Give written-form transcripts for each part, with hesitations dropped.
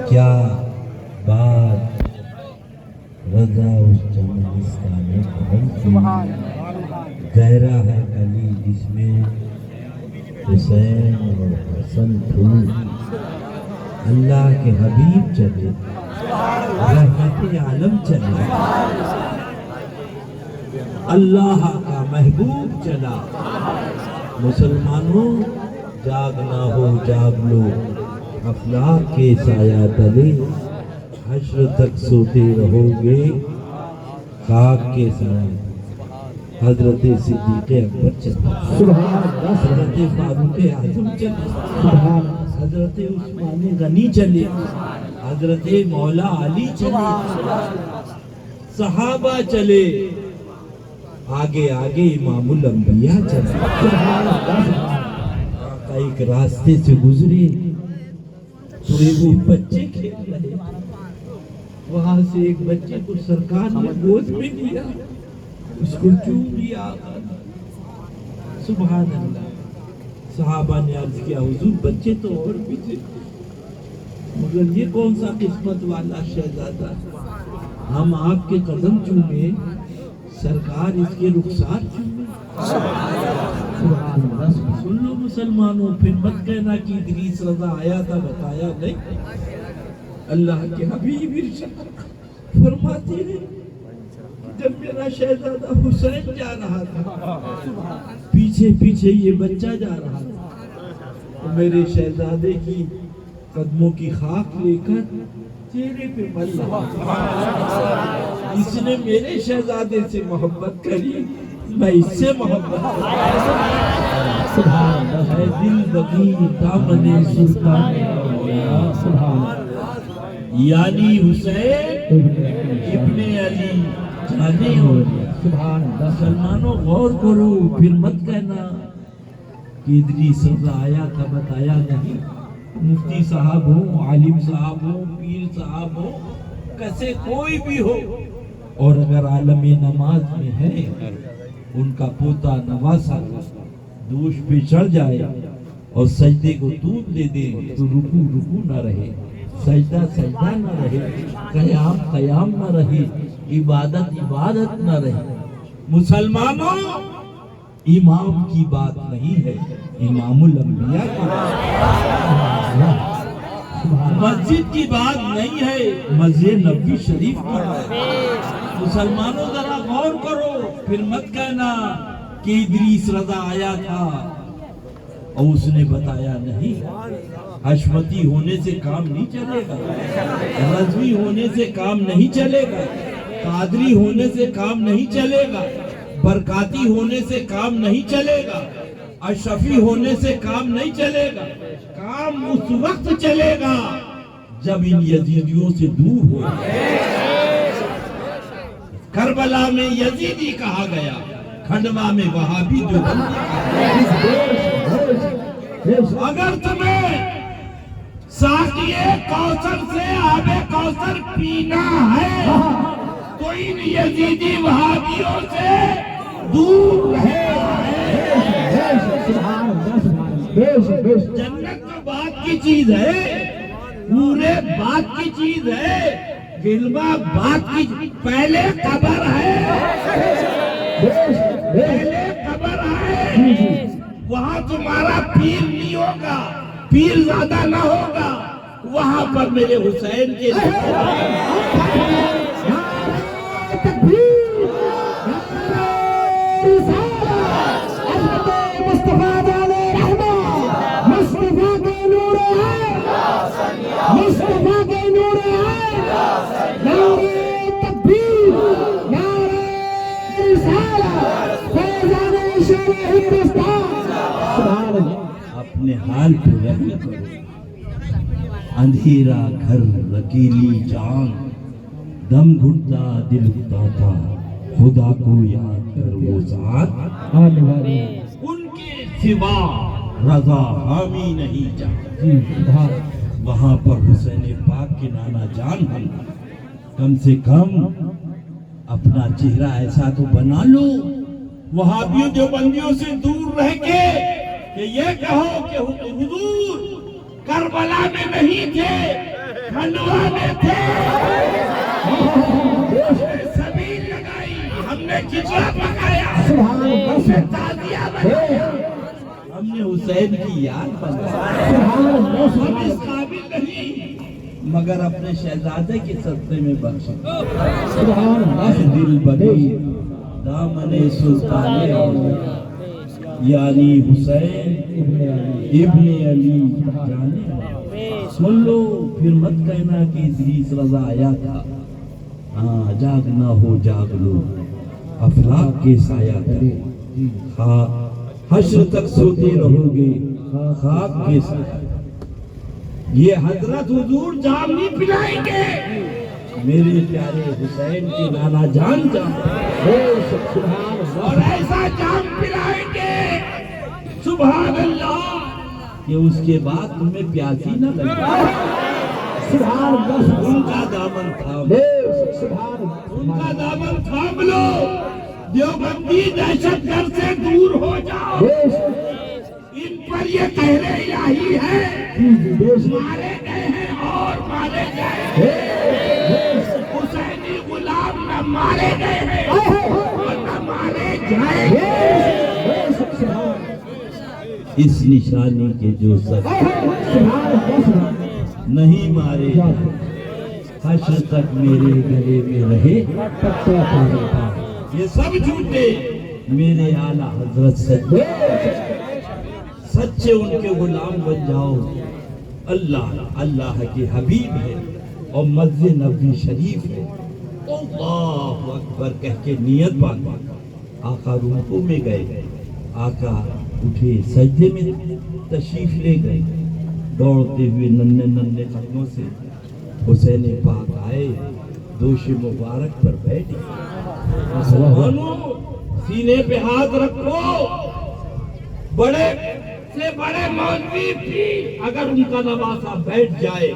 کیا بات رضا اس چمنستان کرم کی گہرا ہے گلی جس میں حسین اور حسن پھول اللہ کے حبیب چلے رحمت عالم چلے اللہ کا محبوب چلا مسلمانوں جاگنا ہو جاگ لو افلاک کے سایہ تلے حشر تک سوتے رہو گے خاک کے سایہ حضرت صدیق اکبر چلا حضرت فاروق اعظم چلا حضرت عثمان غنی چلے حضرت مولا علی چلے صحابہ چلے آگے آگے امام الانبیاء چلے آقا ایک راستے سے گزرے تو وہ بچے کھیل رہے وہاں سے ایک بچے کو سرکار نے گود میں لیا اس کو چوم لیا آقا سبحان اللہ صحابہ نے عرض کیا حضور بچے تو اور بھی تھے مگر یہ کون سا قسمت والا شہزادہ ہم آپ کے قدم چومے سرکار اس کے رخسار چومے سن لو مسلمانوں پھر مت کہنا کہ ادریس رضا آیا تھا بتایا نہیں اللہ کے حبیب ارشاد فرماتے ہیں جب میرا شہزادہ حسین جا رہا تھا پیچھے پیچھے یہ بچہ جا رہا تھا تو میرے شہزادے کی قدموں کی خاک لے کر چہرے پہ مل رہا اس نے میرے شہزادے سے محبت کری میں اس سے محبت ہے دل بگی دامن سلطان یعنی حسین ابن علی جانے ہو مسلمانوں غور کرو پھر مت کہنا کہ ادریس رضا آیا تھا بتایا نہیں مفتی صاحب ہو عالم صاحب ہو پیر صاحب ہو کیسے کوئی بھی ہو اور اگر عالم نماز میں ہے ان کا پوتا نواسا دوش پہ چڑھ جائے اور سجدے کو طول دے دے تو رکوع رکوع نہ رہے سجدہ سجدہ نہ رہے قیام قیام نہ رہے عبادت عبادت نہ رہے مسلمانوں امام کی بات نہیں ہے امام الانبیاء کی مسجد کی بات نہیں ہے مسجد نبوی شریف کی مسلمانوں ذرا غور کرو پھر مت کہنا کہ ادریس رضا آیا تھا اور اس نے بتایا نہیں حشمتی ہونے سے کام نہیں چلے گا رضوی ہونے سے کام نہیں چلے گا قادری ہونے سے کام نہیں چلے گا برکاتی ہونے سے کام نہیں چلے گا اشرفی ہونے سے کام نہیں چلے گا کام اس وقت چلے گا جب ان یزیدیوں سے دور ہو کربلا میں یزیدی کہا گیا کھنڈوا میں وہابی جو اگر تمہیں ساقی کوثر سے آب کوثر پینا ہے تو ان یزیدی وہابیوں سے دور رہے جنت تو بات کی چیز ہے پورے بات کی چیز ہے غلبہ بات کی پہلے قبر ہے پہلے قبر ہے وہاں تمہارا پیر نہیں ہوگا پیر زیادہ نہ ہوگا وہاں پر میرے حسین کے اپنے حال پہ رحم کرو اندھیرا گھر رکیلی جان دم گھٹتا دل اٹھاتا خدا کو یاد کر وہ ساتھ ان کے سوا رضا حامی نہیں جاتا وہاں پر حسین پاک کے نانا جان ہیں کم سے کم اپنا چہرہ ایسا تو بنا لو وہابیوں دیوبندیوں سے دور رہ کے کہ یہ کہو کہ حضور کربلا میں نہیں تھے، کھنڈوا میں تھے، سبیل لگائی، ہم نے کھچڑا پکایا، ہم نے تعزیہ بنایا، ہم نے حسین کی یاد بنایا، ہم اس قابل نہیں مگر اپنے شہزادے کے صدقے میں بخشے۔ دل بڑی دامن سلطان اولیاء یعنی حسین ابن علی جانے، سن لو پھر مت کہنا کہ ادریس رضا آیا تھا۔ ہاں جاگنا ہو جاگ لو، افلاک کے سایہ تلے، حشر تک سوتے رہو گے خاک کے سایہ۔ یہ حضرت حضور جام نہیں پلائیں گے، میرے پیارے حسین کے نانا جان اور ایسا جام پلائیں گے سبحان اللہ کہ اس کے بعد تمہیں پیاسی نہ لگے۔ ان کا دامن تھام، ان کا دامن تھام لو، دیوبندی دہشت گرد سے دور ہو جاؤ۔ ان پر یہ قہر الہی ہے، مارے گئے ہیں اور مارے گئے، حسینی غلام نہ مارے گئے ہیں اور نہ مارے جائیں گے۔ اس نشانی کے جو سب نہیں مارے حشر تک میرے گلے میں رہے، یہ سب جھوٹے میرے اعلیٰ حضرت سچے ان کے غلام بن جاؤ۔ اللہ کے حبیب ہے اور مسجد نبوی شریف ہے، اللہ اکبر کہہ کے نیت باندھا، آقا رکوع میں گئے، آقا اٹھے سجدے میں تشریف لے گئے، دوڑتے ہوئے ننھے قدموں سے حسین پاک آئے، دوش مبارک پر بیٹھے۔ مسلمانوں سینے پہ ہاتھ رکھو، بڑے سے بڑے مولوی بھی اگر ان کا نواسہ بیٹھ جائے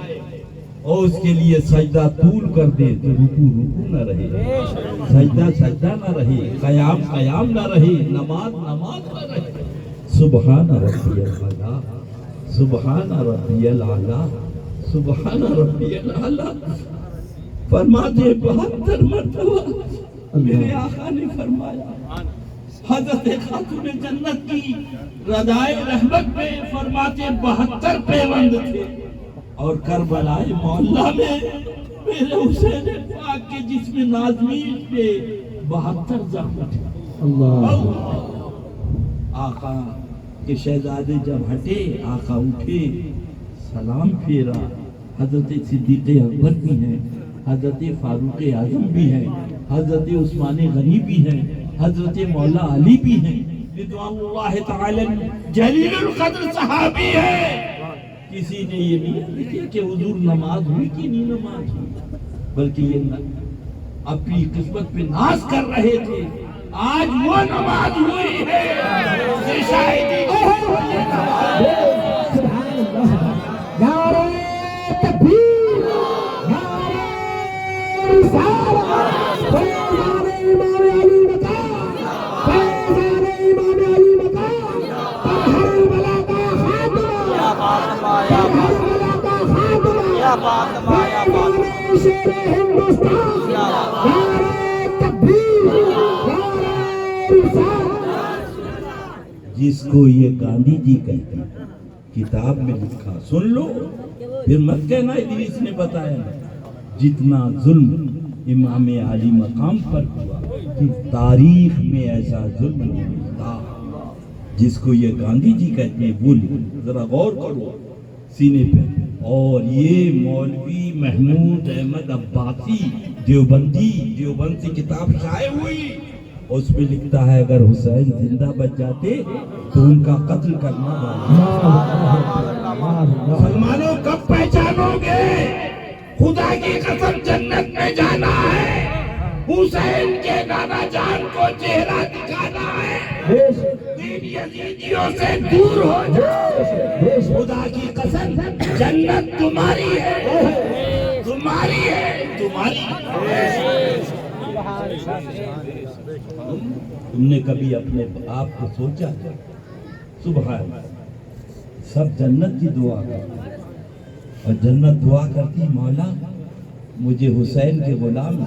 اور اس کے لیے سجدہ طول کر دے تو رکوع نہ رہے، سجدہ نہ رہے، قیام نہ رہے، نماز نہ رہے۔ سبحان ربی الاعلیٰ، سبحان ربی الاعلیٰ، سبحان ربی الاعلیٰ فرماتے 72 مرتبہ میرے آقا نے فرمایا۔ حضرت خاتون جنت کی ردائے رحمت میں فرماتے 72 پیوند تھے، اور کربلائے مولا میں میرے حسین پاک کے جسم نازمین پہ 72 زخم تھے۔ آقا کے شہزادے جب ہٹے، آقا اٹھے، سلام پھیرا، حضرت صدیق اکبر بھی ہیں، حضرت فاروق اعظم بھی ہیں، حضرت عثمان غنی بھی ہیں، حضرت مولا علی بھی ہیں، رضوان اللہ تعالی جلیل القدر صحابی ہے۔ کسی نے یہ نہیں لکھا کہ حضور نماز ہوئی کہ نہیں نماز ہوئی، بلکہ یہ اپنی قسمت پہ ناز کر رہے تھے۔ آج وہ نماز ہوئی ہے، یہ شاہدی جس کو یہ گاندھی جی کہتے ہیں، کتاب میں لکھا، سن لو پھر مت کہنا ادریس نے بتایا۔ جتنا ظلم امام علی مقام پر ہوا تاریخ میں ایسا ظلم نہیں تھا، جس کو یہ گاندھی جی کہتے ہیں وہ ذرا غور کرو سینے پہ۔ اور یہ مولوی محمود احمد عباسی دیوبند سے کتاب شائع ہوئی، اس میں لکھتا ہے اگر حسین زندہ بچ جاتے تو ان کا قتل کرنا مسلمانوں کب پہچانو گے؟ خدا کی قسم جنت میں جانا ہے، حسین کے نانا جان کو چہرہ دکھانا ہے، دین یزیدیوں سے دور ہو جاؤ، خدا کی قسم جنت تمہاری ہے، تمہاری ہے، تمہاری ہے۔ تم نے کبھی اپنے آپ کو سوچا سبحان سب جنت کی دعا کرتے اور جنت دعا کرتی مولا مجھے حسین کے غلام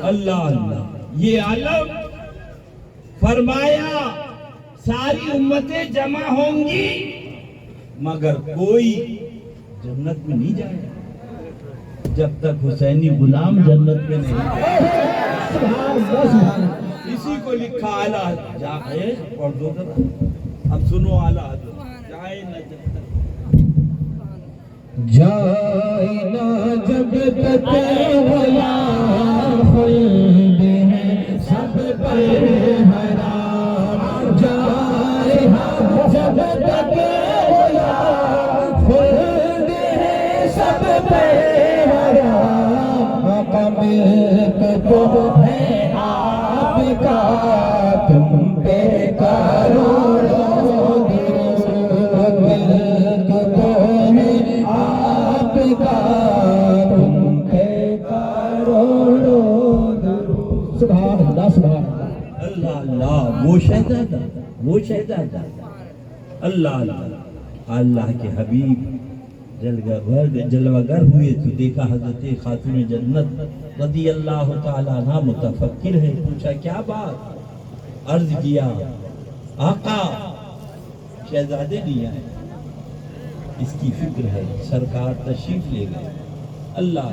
اللہ اللہ یہ عالم فرمایا ساری امتیں جمع ہوں گی مگر کوئی جنت میں نہیں جائے جب تک حسینی غلام جنت میں نہیں اسی کو لکھا اعلیٰ جائے پڑھ دو ذرا اب سنو اعلیٰ جائے نہ جائے نہ جب تک غلام خلد ہے سب پر حرام جائے نہ جب تک غلام خلد ہے سب پر حرام ملک تو ہے آپ کا تم پہ کروڑوں ملک تو ہے آپ کا تم پہ کروڑوں سبحان اللہ سبحان اللہ اللہ وہ شہزادہ اللہ اللہ اللہ کے حبیب جلوہ گر ہوئے تو دیکھا حضرت خاتون جنت رضی اللہ تعالیٰ عنہ متفکر ہے پوچھا کیا بات عرض کیا آقا شہزادے دیا ہے اس کی فکر ہے سرکار تشریف لے گئے اللہ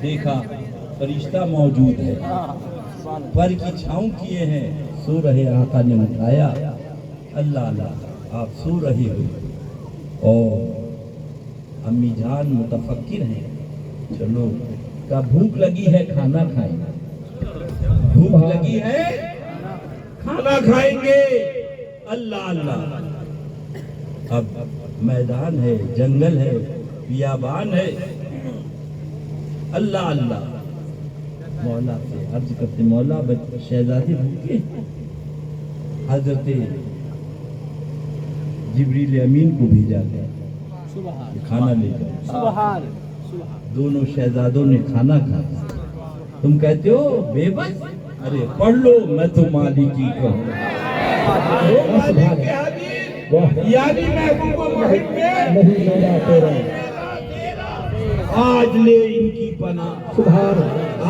دیکھا فرشتہ موجود ہے پر کی چھاؤں کیے ہیں سو رہے آقا نے اٹھایا اللہ اللہ آپ سو رہے ہو اور امی جان متفکر ہیں چلو کا بھوک لگی ہے کھانا کھائیں بھوک لگی ہے کھانا کھائیں گے اللہ اللہ اب میدان ہے جنگل ہے بیابان ہے اللہ اللہ مولا سے عرض کرتے مولا شہزادی بھوکے حضرت جبریل امین کو بھیجا گیا کھانا لے کر دونوں شہزادوں نے کھانا کھایا تم کہتے ہو بے بس ارے پڑھ لو میں تو مالکی کہوں یعنی محبوب محب آج لے ان کی پناہ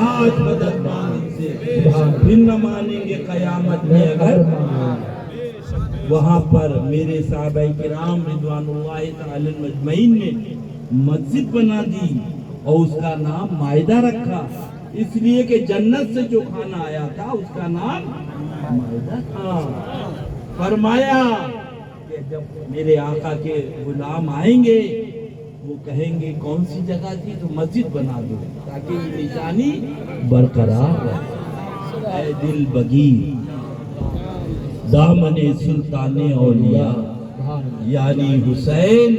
آج مدد مانگ سے پھر نہ مانیں گے قیامت میں اگر وہاں پر میرے صحابہ کرام رضوان اللہ تعالی مجمعین نے مسجد بنا دی اور اس کا نام مائدہ رکھا اس لیے کہ جنت سے جو کھانا آیا تھا اس کا نام مائدہ تھا فرمایا کہ جب میرے آقا کے غلام آئیں گے وہ کہیں گے کون سی جگہ تھی تو مسجد بنا دو تاکہ یہ نشانی برقرار رہے اے دل بگیر دامن سلطان اولیاء یعنی حسین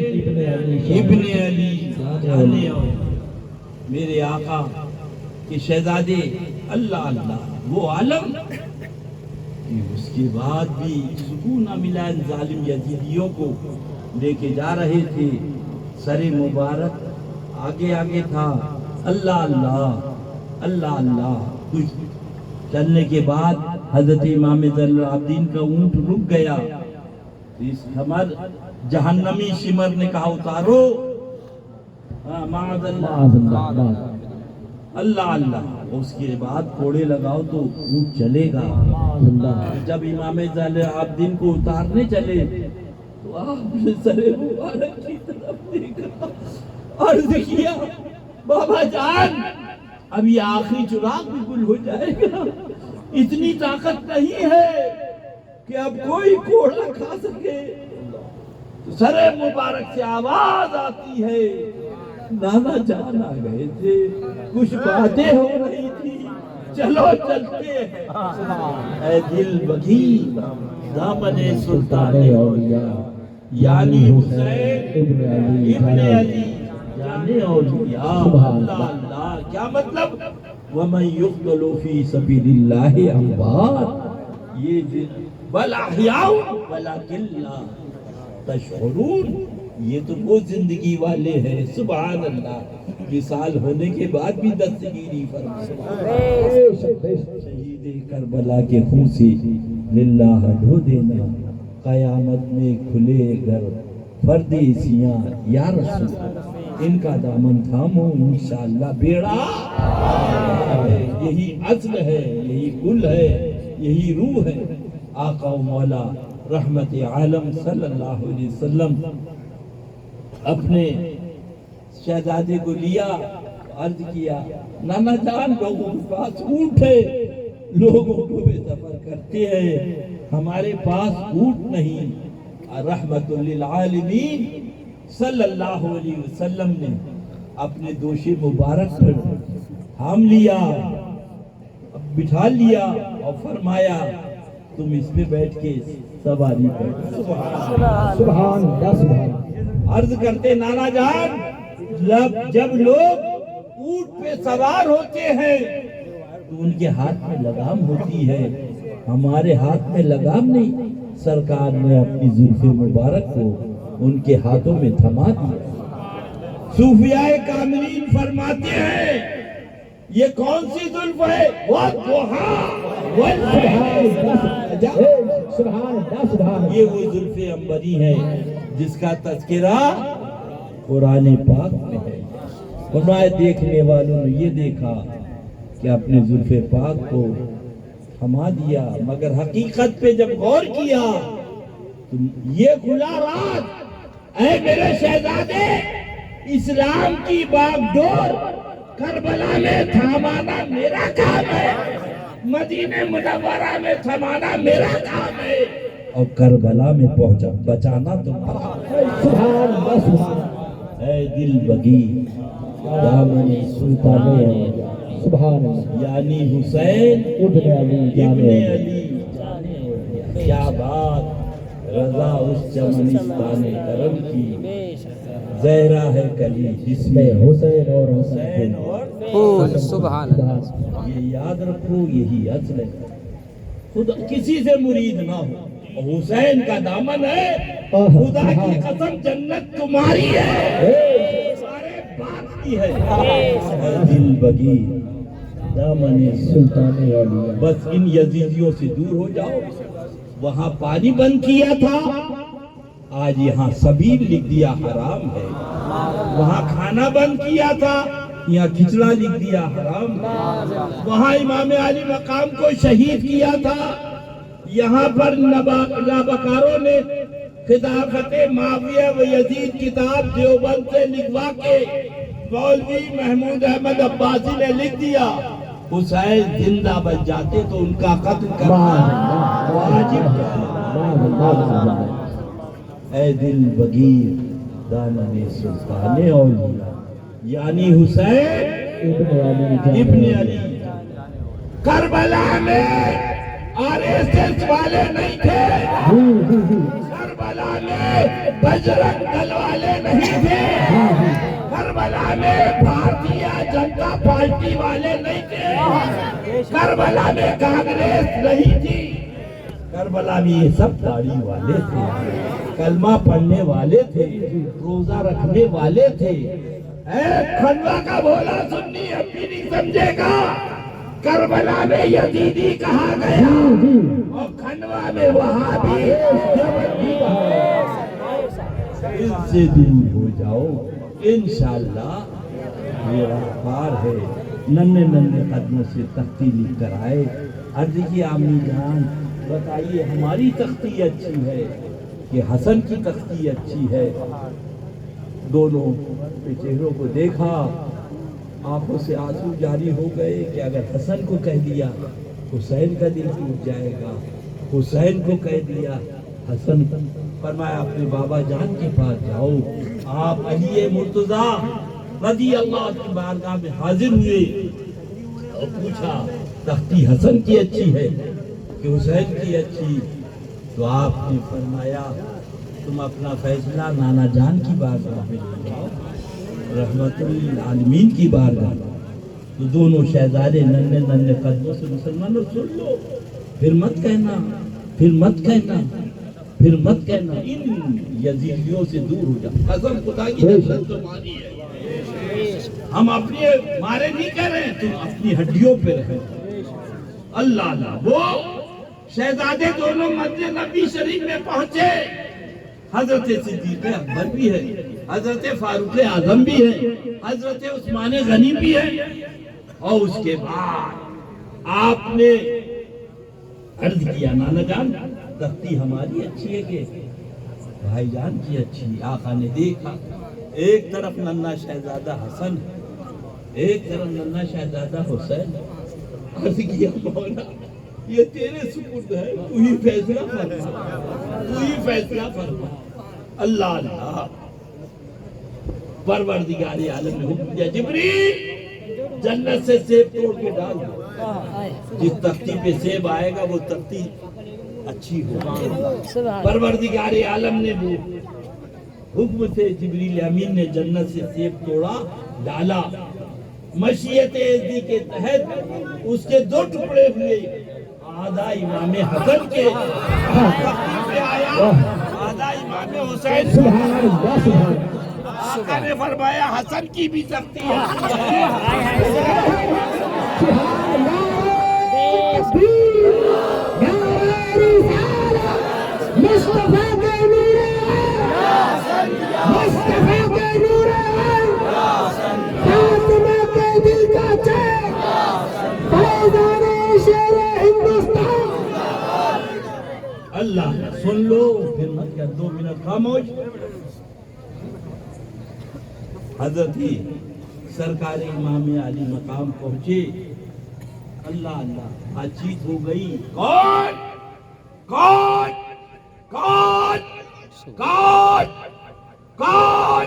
ابن علی میرے آقا کے شہزادے اللہ اللہ وہ عالم کہ اس کے بعد بھی سکون نہ ملا ان ظالم یزیدیوں کو لے کے جا رہے تھے سر مبارک آگے آگے تھا اللہ اللہ اللہ اللہ کچھ چلنے کے بعد حضرت امام زین العابدین کا اونٹ رک گیا اس خمر جہنمی شمر نے کہا اتارو معاذ اللہ اللہ اللہ اس کے بعد کوڑے لگاؤ تو اونٹ چلے گا جب امام زین العابدین کو اتارنے چلے تو آپ نے سر مبارک کی طرف دیکھا عرض کیا بابا جان اب یہ آخری چراغ بھی گل ہو جائے گا اتنی طاقت نہیں ہے کہ اب کوئی کوڑا کھا سکے تو سر مبارک سے آواز آتی ہے نانا جان آ گئے تھے کچھ باتیں ہو رہی تھی چلو چلتے ہیں اے دل بگی دامن سلطان اولیاء یعنی حسین ابن علی یعنی اولیاء اللہ اللہ کیا مطلب وَمَنْ يُقْتَلُ فِي سَبِيلِ اللَّهِ أَمْوَاتٌ یہ بل احیاء ولیکن لا تشعرون یہ تو وہ زندگی والے ہیں سبحان اللہ وصال ہونے کے بعد بھی دستگیری فرمائے شہید ریزے کربلا کے خون سے للہ ڈھو دینا، قیامت میں کھلے گر پردیسیاں یا رسول، ان کا دامن تھامو انشاءاللہ بیڑا یہی اصل ہے، یہی گل ہے، یہی روح ہے۔ آقا و مولا رحمت عالم صلی اللہ علیہ وسلم اپنے شہزادے کو لیا، عرض کیا نانا جان لوگوں کے پاس اونٹ ہے، لوگوں کو بے سفر کرتے ہیں، ہمارے پاس اونٹ نہیں۔ رحمت للعالمین صلی اللہ علیہ وسلم نے اپنے دوش مبارک پر ہم لیا، بٹھا لیا اور فرمایا تم اس پہ بیٹھ کے سواری کرو۔ سبحان اللہ سبحان عرض کرتے نانا جان جب لوگ اونٹ پہ سوار ہوتے ہیں تو ان کے ہاتھ میں لگام ہوتی ہے، ہمارے ہاتھ میں لگام نہیں۔ سرکار نے اپنی زلف مبارک کو ان کے ہاتھوں میں تھما دیا۔ صوفیاء کاملین فرماتے ہیں یہ کون سی زلف ہے؟ یہ وہ زلف عنبری ہے جس کا تذکرہ قرآن پاک میں ہے۔ فرمایا دیکھنے والوں نے یہ دیکھا کہ اپنے زلف پاک کو تھما دیا، مگر حقیقت پہ جب غور کیا تو یہ کھلا راز، اے میرے شہزادے اسلام کی باغ ڈور کربلا میں تھامانا میرا کام ہے، مدینہ منورہ میں تھمانا میرا کام ہے، اور کربلا میں پہنچا بچانا تمہارا۔ سبحان اللہ سبحان اے دل بگی دامن سلطان سبحان اللہ یعنی حسین ابن علی ابن جانے علی، کیا بات! رضا اس چمنستان کرم کی زہرا ہے کلی جس میں حسین اور حسین اور پھول سبحان اللہ۔ یہ یاد رکھو یہی اصل ہے، خدا کسی سے مرید نہ ہو، اور حسین کا دامن ہے، خدا کی قسم جنت تمہاری ہے، سارے باپ کی ہے۔ اے دل بگی دامن سلطان اولیاء بس ان یزیدیوں سے دور ہو جاؤ۔ وہاں پانی بند کیا تھا، آج یہاں سبیل لکھ دیا حرام ہے۔ وہاں کھانا بند کیا تھا، یہاں کھچڑا لکھ دیا حرام ہے۔ وہاں امام علی مقام کو شہید کیا تھا، یہاں پر نابکاروں نے خلافت معاویہ و یزید کتاب دیوبند سے لکھوا کے مولوی محمود احمد عباسی نے لکھ دیا حسین زندہ بچ جاتے تو ان کا قتل کرنا واجب تھا۔ اے دل بگیر دامن سلطان اولیاء یعنی حسین ابن علی، کربلا میں RSS والے نہیں تھے، کربلا میں بجرنگ دل والے نہیں تھے، کربلا میں بھارتیہ جنتا پارٹی والے نہیں تھے، کربلا میں کانگریس نہیں تھی، کربلا میں یہ سب داڑھی والے تھے، کلمہ پڑھنے والے تھے، روزہ رکھنے والے تھے۔ اے کھنڈوا کا بولا سنی اب بھی نہیں سمجھے گا، کربلا میں یزیدی کہا گیا اور کھنڈوا میں وہابی دیوبندی کہا گیا۔ اس سے دور ہو جاؤ انشاءاللہ، میرا پار ہے ننے ننے قدموں سے تختی لکھ کر آئے۔ عرض کی آمین جان بتائیے ہماری تختی اچھی ہے کہ حسن کی تختی اچھی ہے؟ دونوں کے چہروں کو دیکھا، آنکھوں سے آنسو جاری ہو گئے کہ اگر حسن کو کہہ دیا حسین کا دل ٹوٹ جائے گا، حسین کو کہہ دیا حسن۔ فرمایا اپنے بابا جان کے پاس جاؤ۔ آپ علی مرتضیٰ رضی اللہ کی بارگاہ میں حاضر ہوئے اور پوچھا تختی حسن کی اچھی ہے کہ حسین کی اچھی؟ تو آپ نے فرمایا تم اپنا فیصلہ نانا جان کی بارگاہ میں لے جاؤ، رحمت للعالمین کی بارگاہ۔ تو دونوں شہزادے ننے ننے قدموں سے مسلمانوں سن لو، پھر مت کہنا، پھر مت کہنا، پھر مت کہنا ان یزیدیوں سے دور ہو جاؤ۔ قسم خدا کی جنت تمہاری ہے، ہم اپنے مارے نہیں کہہ رہے، تم اپنی ہڈیوں پہ رہے۔ اللہ اللہ وہ شہزادے دونوں مسجد نبی شریف میں پہنچے. حضرت صدیق اکبر بھی ہے, حضرت فاروق اعظم بھی ہے, حضرت عثمان غنی بھی ہے. اور اس کے بعد آپ نے عرض کیا نانا جان تختی ہماری اچھی ہے کہ بھائی جان کی اچھی؟ آقا نے دیکھا ایک طرف ننھا شہزادہ حسن ایک طرف ننھا شہزادہ حسین. عرض کیا مولا یہ تیرے سپرد ہے, تو ہی فیصلہ فرما, تو ہی فیصلہ فرما. اللہ اللہ پروردگار عالم نے حکم دیا جبریل جنت سے سیب توڑ کے ڈال. جس تختی پہ سیب آئے گا وہ تختی اچھی ہوگی. پروردگار عالم نے وہ حکم سے جبریل امین نے جنت سے سیب توڑا ڈالا. مشیت ازدی کے تحت اس کے 2 ٹکڑے ہوئے. آدھا امام حسن کے تختی پہ آیا, آدھا امام حسین. سبحان اللہ سبحان اللہ. آقا نے فرمایا حسن کی بھی تختی ہے. اللہ سن لو پھر مت کیا 2 منٹ خاموش. حضرت سرکار امام علی مقام پہنچے. اللہ اللہ بات چیت ہو گئی. کون کون کون کون کون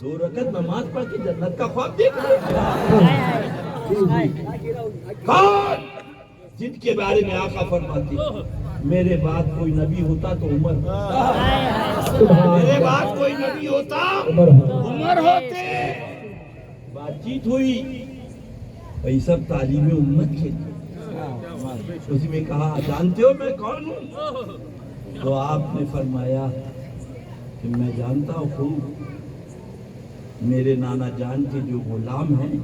2 رکعت نماز پڑھ کے جنت کا خواب دیکھ رہا ہے. کون جن کے بارے میں آقا فرماتے میرے بعد کوئی نبی ہوتا تو عمر ہوتا, میرے بعد کوئی نبی ہوتا عمر ہوتے. بات چیت ہوئی. بھائی سب تعلیم امت کے اسی میں کہا جانتے ہو میں کون ہوں؟ تو آپ نے فرمایا کہ میں جانتا ہوں خوب, میرے نانا جان کے جو غلام ہیں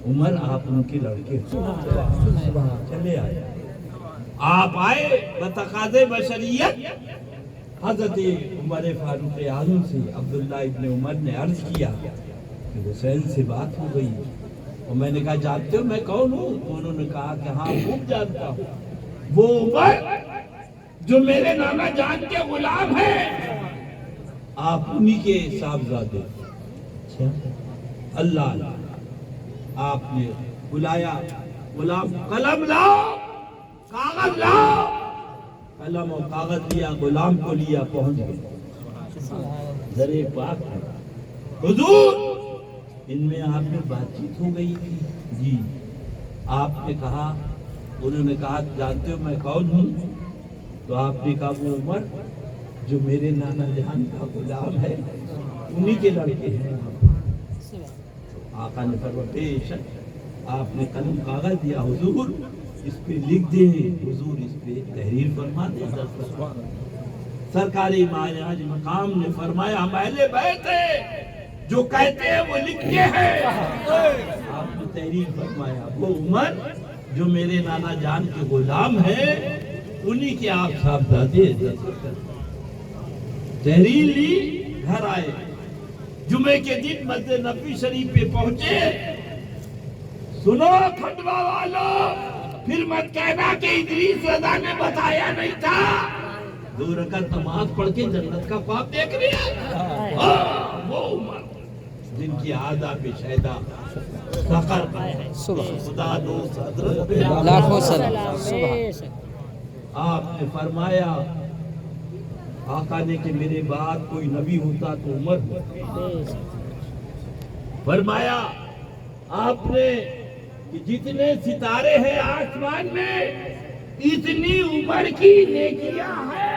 عمر آپ ان کے لڑکے. چلے آئے. آپ آئے بتقاضے بشریت. حضرت عمر فاروق اعظم سے عبداللہ ابن عمر نے عرض کیا کہ حسین سے بات ہو گئی. اور میں نے کہا جانتے ہو میں کون ہوں؟ تو انہوں نے کہا کہ ہاں خوب جانتا ہوں, وہ عمر جو میرے نانا جان کے غلام ہیں آپ انہی کے صاحبزادے. اللہ اللہ آپ نے بلایا غلام قلم لاؤ کاغذ لاؤ. قلم اور کاغذ لیا, غلام کو لیا, پہنچ گئے. ذرے پاک ہے حضور ان میں آپ میں بات چیت ہو گئی تھی. جی. آپ نے کہا, انہوں نے کہا جانتے ہو میں کون ہوں؟ تو آپ نے کہا وہ عمر جو میرے نانا جان کا غلام ہے انہی کے لڑکے ہیں. آقا نے فرمایا بے شک. آپ نے قلم کاغذ دیا, حضور اس پہ لکھ دیں, حضور اس پہ تحریر فرما دیں. سرکار امام مقام نے فرمایا ہم اہل بیت ہیں, جو کہتے ہیں وہ لکھتے ہیں. آپ نے تحریر فرمایا وہ عمر جو میرے نانا جان کے غلام ہیں انہی کے آپ صاحبزادے. تحریر لی, گھر آئے. جمعے کے دن مسجد نبی شریف پہ پہنچے. سنو کھٹوا والوں, پھر مت کہنا کہ ادریس رضا نے بتایا نہیں تھا. 2 رکعت نماز پڑھ کے جنت کا خواب دیکھ رہے. وہ عمر جن کی آداب شہدا فخر خدا دوست حضرت لاکھوں سلام. آپ نے فرمایا آقا نے کہ میرے بعد کوئی نبی ہوتا تو عمر ہوتا. فرمایا آپ نے کہ جتنے ستارے ہیں آسمان میں اتنی عمر کی نیکیاں ہیں.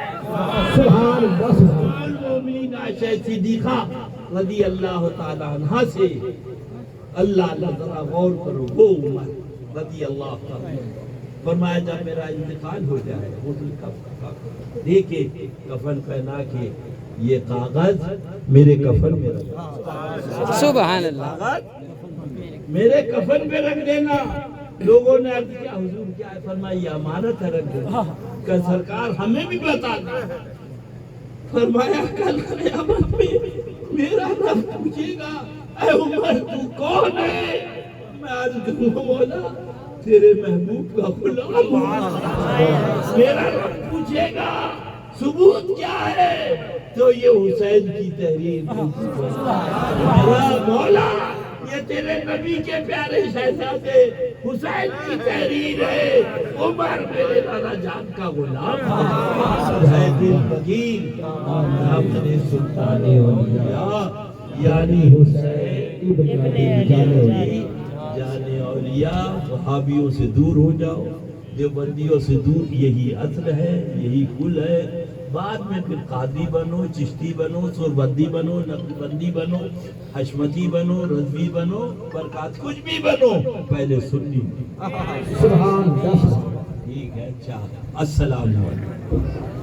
سبحان اللہ سبحان المومنین عائشہ صدیقہ رضی اللہ تعالی عنہا سے اللہ ذرا غور کرو. وہ عمر رضی اللہ تعالی فرمایا جب میرا انتقال ہو جائے غسل دے کے کفن پہنا کے یہ کاغذ میرے کفن میں رکھ. سبحان اللہ. کاغذ میرے کفن پہ رکھ دینا. لوگوں نے عرض کیا حضور کیا ہے؟ فرمایا یہ امانت ہے رکھ دو کہ سرکار ہمیں بھی بتانا ہے۔ فرمایا کل قیامت میں میرا رب پوچھے گا اے عمر تو کون ہے؟ میں عرض کروں مولا تیرے محبوب کا غلام میرا رب پوچھے گا ثبوت کیا ہے؟ تو یہ حسین کی تحریر مولا یہ تیرے نبی کے پیارے شہزادے حسین کی تحریر ہے۔ عمر میرے لالا جان کا غلام ہے دل بگیر اپنے سلطان اولیاء یعنی حسین ابن علی جانے اولیاء۔ وہابیوں سے دور ہو جاؤ، دیوبندیوں سے دور، یہی اصل ہے، یہی کل ہے۔ بعد میں پھر قادری بنو، چشتی بنو، سوربندی بنو، نقشبندی بنو، حشمتی بنو، رضوی بنو، برکات کچھ بھی بنو، پہلے سنی۔ سبحان اللہ۔ ٹھیک ہے، اچھا، السلام علیکم۔